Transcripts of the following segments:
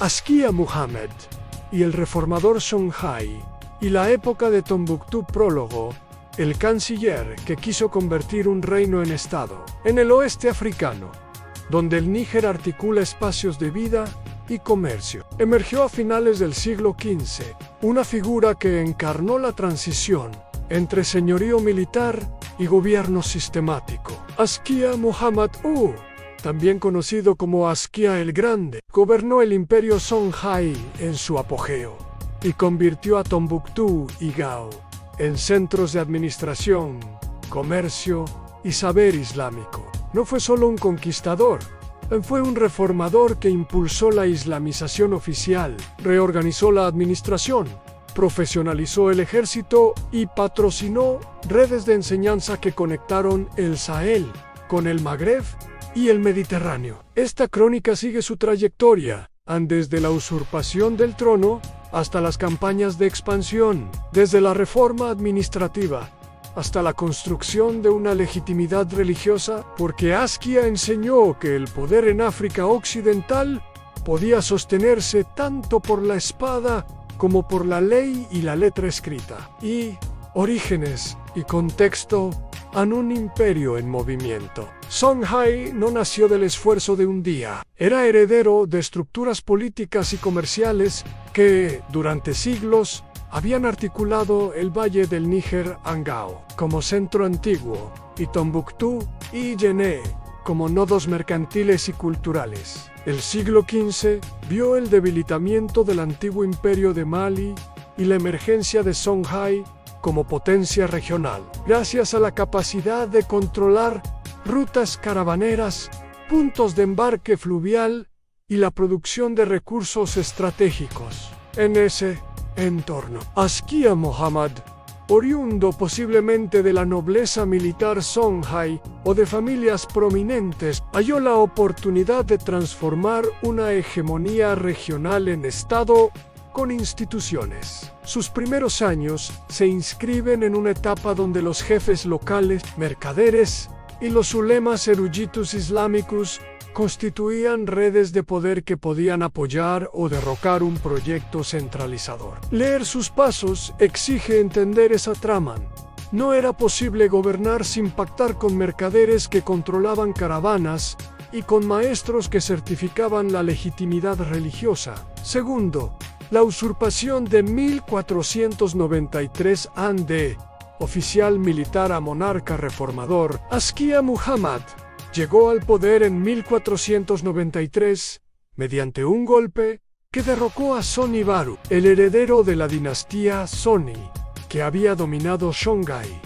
Askia Muhammad y el reformador Songhai, y la época de Tombuctú. Prólogo. El canciller que quiso convertir un reino en estado. En el oeste africano, donde el Níger articula espacios de vida y comercio. Emergió a finales del siglo XV, una figura que encarnó la transición entre señorío militar y gobierno sistemático. Askia Muhammad también conocido como Askia el Grande, gobernó el imperio Songhai en su apogeo y convirtió a Tombuctú y Gao en centros de administración, comercio y saber islámico. No fue solo un conquistador, fue un reformador que impulsó la islamización oficial, reorganizó la administración, profesionalizó el ejército y patrocinó redes de enseñanza que conectaron el Sahel con el Magreb y el Mediterráneo. Esta crónica sigue su trayectoria, desde la usurpación del trono hasta las campañas de expansión, desde la reforma administrativa hasta la construcción de una legitimidad religiosa, porque Askia enseñó que el poder en África Occidental podía sostenerse tanto por la espada como por la ley y la letra escrita. Y orígenes y contexto en un imperio en movimiento. Songhai no nació del esfuerzo de un día. Era heredero de estructuras políticas y comerciales que, durante siglos, habían articulado el valle del Níger-Angao como centro antiguo y Tombuctú y Yené como nodos mercantiles y culturales. El siglo XV vio el debilitamiento del antiguo imperio de Mali y la emergencia de Songhai como potencia regional, gracias a la capacidad de controlar rutas caravaneras, puntos de embarque fluvial y la producción de recursos estratégicos. En ese entorno, Askia Muhammad, oriundo posiblemente de la nobleza militar Songhai o de familias prominentes, halló la oportunidad de transformar una hegemonía regional en estado con instituciones. Sus primeros años se inscriben en una etapa donde los jefes locales, mercaderes y los ulemas eruditos islámicos constituían redes de poder que podían apoyar o derrocar un proyecto centralizador. Leer sus pasos exige entender esa trama. No era posible gobernar sin pactar con mercaderes que controlaban caravanas y con maestros que certificaban la legitimidad religiosa. Segundo, la usurpación de 1493 a.d., oficial militar a monarca reformador, Askia Muhammad llegó al poder en 1493 mediante un golpe que derrocó a Soni Baru, el heredero de la dinastía Soni, que había dominado Songhai.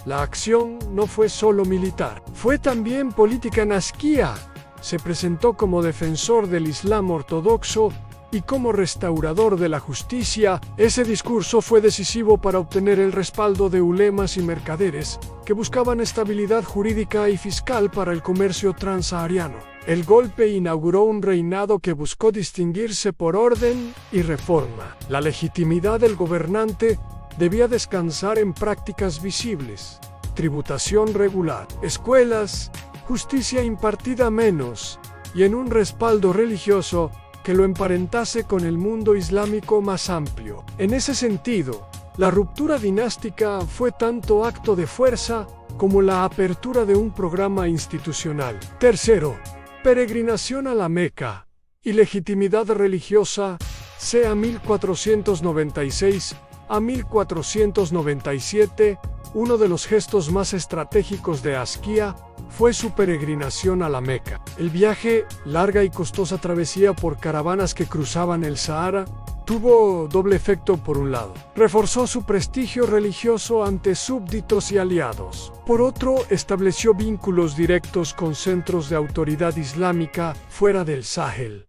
La acción no fue solo militar, fue también política. Askia se presentó como defensor del Islam ortodoxo y como restaurador de la justicia. Ese discurso fue decisivo para obtener el respaldo de ulemas y mercaderes que buscaban estabilidad jurídica y fiscal para el comercio transsahariano. El golpe inauguró un reinado que buscó distinguirse por orden y reforma. La legitimidad del gobernante debía descansar en prácticas visibles, tributación regular, escuelas, justicia impartida menos y en un respaldo religioso que lo emparentase con el mundo islámico más amplio. En ese sentido, la ruptura dinástica fue tanto acto de fuerza como la apertura de un programa institucional. Tercero, peregrinación a la Meca y legitimidad religiosa, sea 1496 a 1497, uno de los gestos más estratégicos de Askia fue su peregrinación a la Meca. El viaje, larga y costosa travesía por caravanas que cruzaban el Sahara, tuvo doble efecto. Por un lado, reforzó su prestigio religioso ante súbditos y aliados. Por otro, estableció vínculos directos con centros de autoridad islámica fuera del Sahel.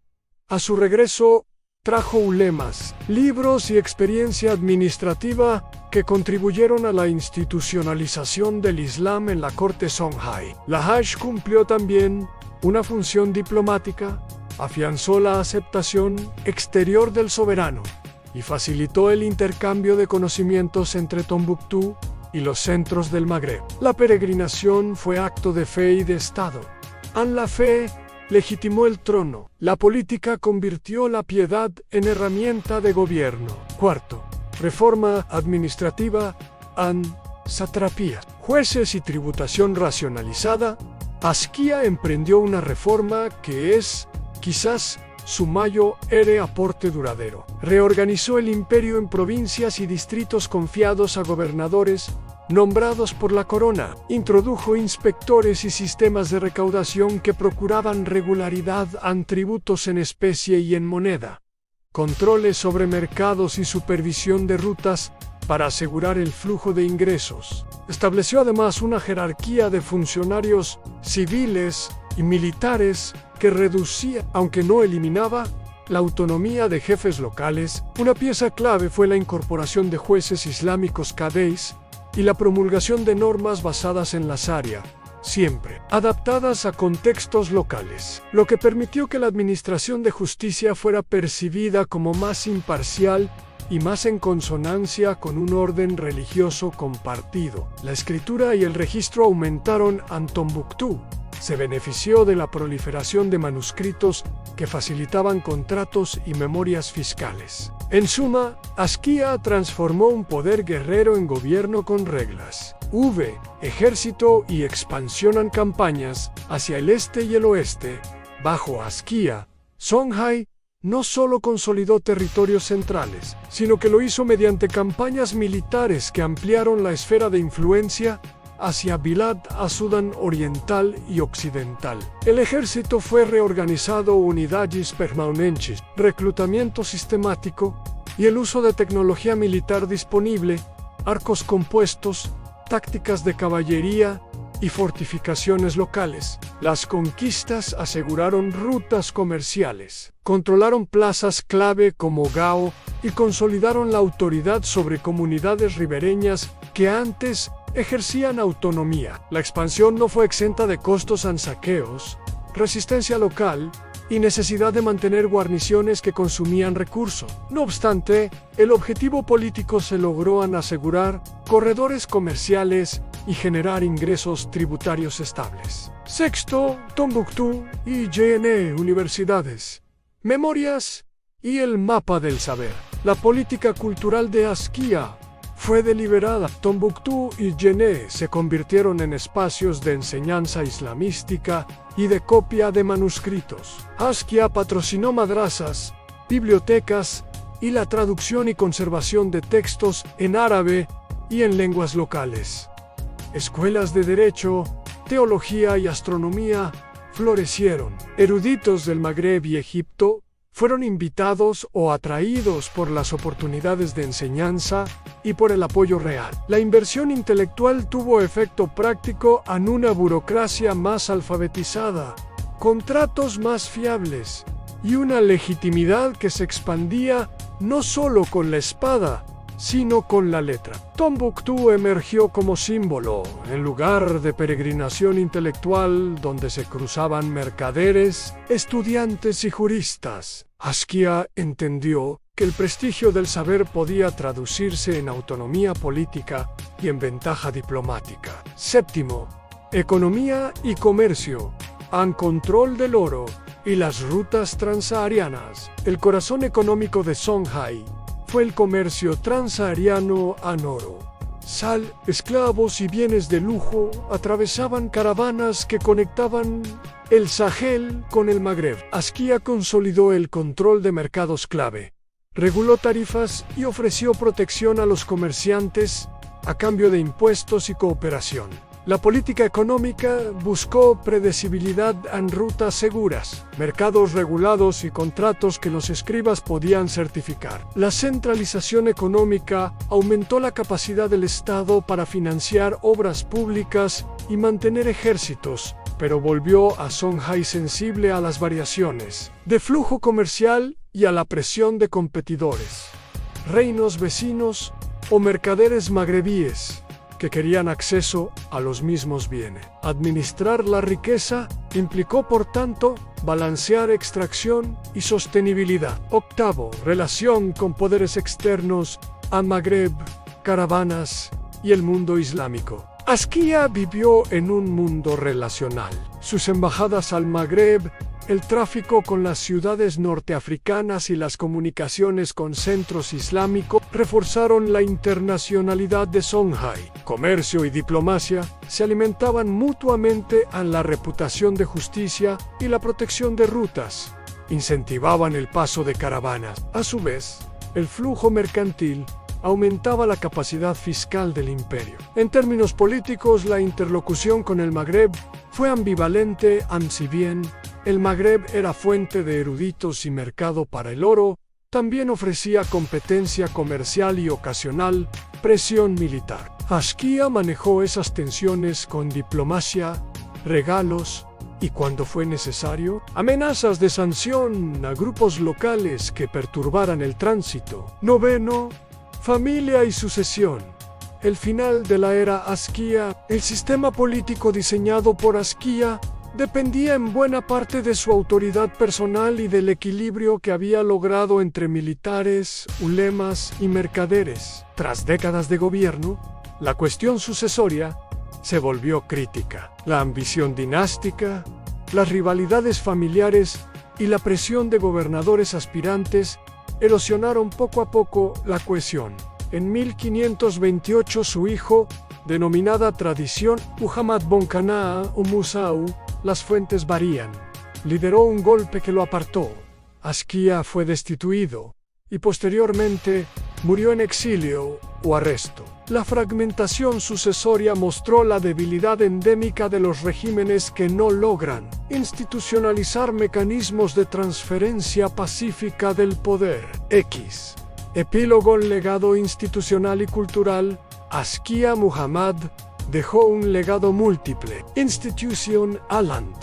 A su regreso, trajo ulemas, libros y experiencia administrativa que contribuyeron a la institucionalización del Islam en la corte Songhai. La Hajj cumplió también una función diplomática, afianzó la aceptación exterior del soberano y facilitó el intercambio de conocimientos entre Tombuctú y los centros del Magreb. La peregrinación fue acto de fe y de Estado. En la fe, legitimó el trono. La política convirtió la piedad en herramienta de gobierno. Cuarto, reforma administrativa satrapías. Jueces y tributación racionalizada. Asquia emprendió una reforma que es, quizás, su mayor aporte duradero. Reorganizó el imperio en provincias y distritos confiados a gobernadores nombrados por la corona. Introdujo inspectores y sistemas de recaudación que procuraban regularidad en tributos en especie y en moneda. Controles sobre mercados y supervisión de rutas para asegurar el flujo de ingresos. Estableció además una jerarquía de funcionarios civiles y militares que reducía, aunque no eliminaba, la autonomía de jefes locales. Una pieza clave fue la incorporación de jueces islámicos qadís y la promulgación de normas basadas en la sharia, siempre adaptadas a contextos locales, lo que permitió que la administración de justicia fuera percibida como más imparcial y más en consonancia con un orden religioso compartido. La escritura y el registro aumentaron en Tombuctú. Se benefició de la proliferación de manuscritos que facilitaban contratos y memorias fiscales. En suma, Asquia transformó un poder guerrero en gobierno con reglas. Ejército y expansión en campañas hacia el este y el oeste. Bajo Asquia, Songhai no solo consolidó territorios centrales, sino que lo hizo mediante campañas militares que ampliaron la esfera de influencia hacia Bilad a Sudán Oriental y Occidental. El ejército fue reorganizado unidades permanentes, reclutamiento sistemático y el uso de tecnología militar disponible, arcos compuestos, tácticas de caballería y fortificaciones locales. Las conquistas aseguraron rutas comerciales, controlaron plazas clave como Gao y consolidaron la autoridad sobre comunidades ribereñas que antes ejercían autonomía. La expansión no fue exenta de costos en saqueos, resistencia local y necesidad de mantener guarniciones que consumían recursos. No obstante, el objetivo político se logró al asegurar corredores comerciales y generar ingresos tributarios estables. Sexto, Tombuctú y JNE Universidades. Memorias y el mapa del saber. La política cultural de Asquia fue deliberada. Tombuctú y JNE se convirtieron en espacios de enseñanza islamística y de copia de manuscritos. Asquia patrocinó madrasas, bibliotecas y la traducción y conservación de textos en árabe y en lenguas locales. Escuelas de derecho, teología y astronomía florecieron. Eruditos del Magreb y Egipto fueron invitados o atraídos por las oportunidades de enseñanza y por el apoyo real. La inversión intelectual tuvo efecto práctico en una burocracia más alfabetizada, contratos más fiables y una legitimidad que se expandía no solo con la espada, sino con la letra. Tombuctú emergió como símbolo, en lugar de peregrinación intelectual donde se cruzaban mercaderes, estudiantes y juristas. Asquia entendió que el prestigio del saber podía traducirse en autonomía política y en ventaja diplomática. Séptimo, economía y comercio, en control del oro y las rutas transsaharianas. El corazón económico de Songhai fue el comercio transsahariano en oro. Sal, esclavos y bienes de lujo atravesaban caravanas que conectaban el Sahel con el Magreb. Asquia consolidó el control de mercados clave, reguló tarifas y ofreció protección a los comerciantes a cambio de impuestos y cooperación. La política económica buscó predecibilidad en rutas seguras, mercados regulados y contratos que los escribas podían certificar. La centralización económica aumentó la capacidad del Estado para financiar obras públicas y mantener ejércitos, pero volvió a Songhai sensible a las variaciones de flujo comercial y a la presión de competidores, reinos vecinos o mercaderes magrebíes que querían acceso a los mismos bienes. Administrar la riqueza implicó, por tanto, balancear extracción y sostenibilidad. Octavo, relación con poderes externos a Magreb, caravanas y el mundo islámico. Asquia vivió en un mundo relacional. Sus embajadas al Magreb el tráfico con las ciudades norteafricanas y las comunicaciones con centros islámicos reforzaron la internacionalidad de Songhai. Comercio y diplomacia se alimentaban mutuamente a la reputación de justicia y la protección de rutas. Incentivaban el paso de caravanas. A su vez, el flujo mercantil aumentaba la capacidad fiscal del imperio. En términos políticos, la interlocución con el Magreb fue ambivalente, si bien el Magreb era fuente de eruditos y mercado para el oro, también ofrecía competencia comercial y ocasional presión militar. Askia manejó esas tensiones con diplomacia, regalos y, cuando fue necesario, amenazas de sanción a grupos locales que perturbaran el tránsito. Noveno, familia y sucesión. El final de la era Askia. El sistema político diseñado por Askia dependía en buena parte de su autoridad personal y del equilibrio que había logrado entre militares, ulemas y mercaderes. Tras décadas de gobierno, la cuestión sucesoria se volvió crítica. La ambición dinástica, las rivalidades familiares y la presión de gobernadores aspirantes erosionaron poco a poco la cohesión. En 1528 su hijo, denominada tradición Muhammad Bonkanaa o Musau, las fuentes varían, lideró un golpe que lo apartó. Askia fue destituido y posteriormente murió en exilio o arresto. La fragmentación sucesoria mostró la debilidad endémica de los regímenes que no logran institucionalizar mecanismos de transferencia pacífica del poder. Epílogo: legado institucional y cultural. Askia Muhammad dejó un legado múltiple. Institution Aland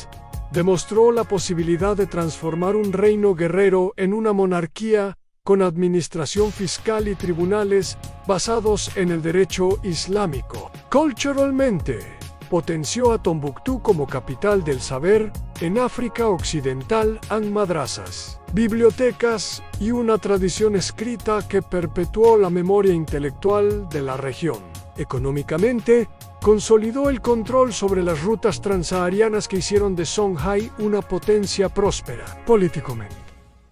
demostró la posibilidad de transformar un reino guerrero en una monarquía con administración fiscal y tribunales basados en el derecho islámico. Culturalmente, potenció a Tombuctú como capital del saber en África Occidental, madrasas, bibliotecas y una tradición escrita que perpetuó la memoria intelectual de la región. Económicamente, consolidó el control sobre las rutas transsaharianas que hicieron de Songhai una potencia próspera. Políticamente,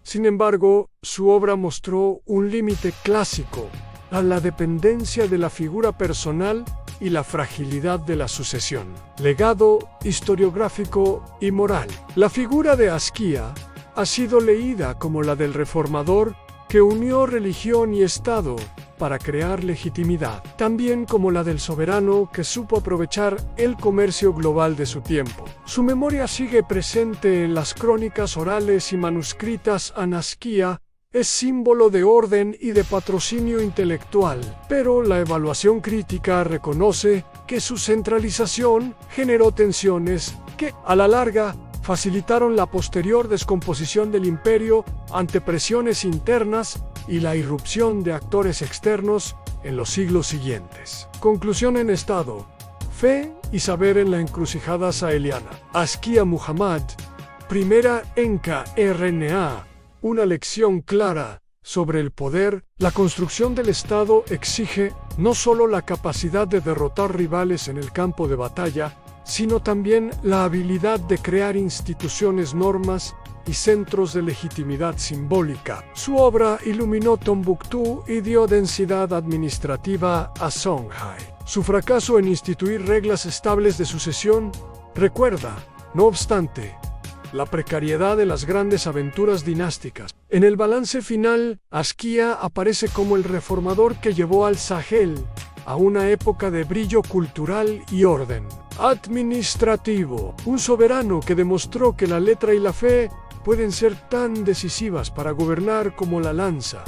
sin embargo, su obra mostró un límite clásico a la dependencia de la figura personal y la fragilidad de la sucesión. Legado historiográfico y moral. La figura de Askia ha sido leída como la del reformador que unió religión y Estado para crear legitimidad, también como la del soberano que supo aprovechar el comercio global de su tiempo. Su memoria sigue presente en las crónicas orales y manuscritas. Askia es símbolo de orden y de patrocinio intelectual, pero la evaluación crítica reconoce que su centralización generó tensiones que, a la larga, facilitaron la posterior descomposición del imperio ante presiones internas y la irrupción de actores externos en los siglos siguientes. Conclusión en estado: fe y saber en la encrucijada saheliana. Askia Muhammad, primera Enca RNA, una lección clara sobre el poder. La construcción del Estado exige no solo la capacidad de derrotar rivales en el campo de batalla, sino también la habilidad de crear instituciones, normas y centros de legitimidad simbólica. Su obra iluminó Tombuctú y dio densidad administrativa a Songhai. Su fracaso en instituir reglas estables de sucesión recuerda, no obstante, la precariedad de las grandes aventuras dinásticas. En el balance final, Askia aparece como el reformador que llevó al Sahel a una época de brillo cultural y orden administrativo. Un soberano que demostró que la letra y la fe pueden ser tan decisivas para gobernar como la lanza,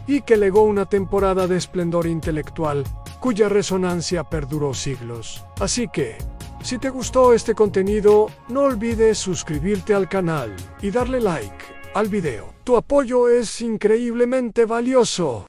y que legó una temporada de esplendor intelectual cuya resonancia perduró siglos. Así que, si te gustó este contenido, no olvides suscribirte al canal y darle like al video. Tu apoyo es increíblemente valioso.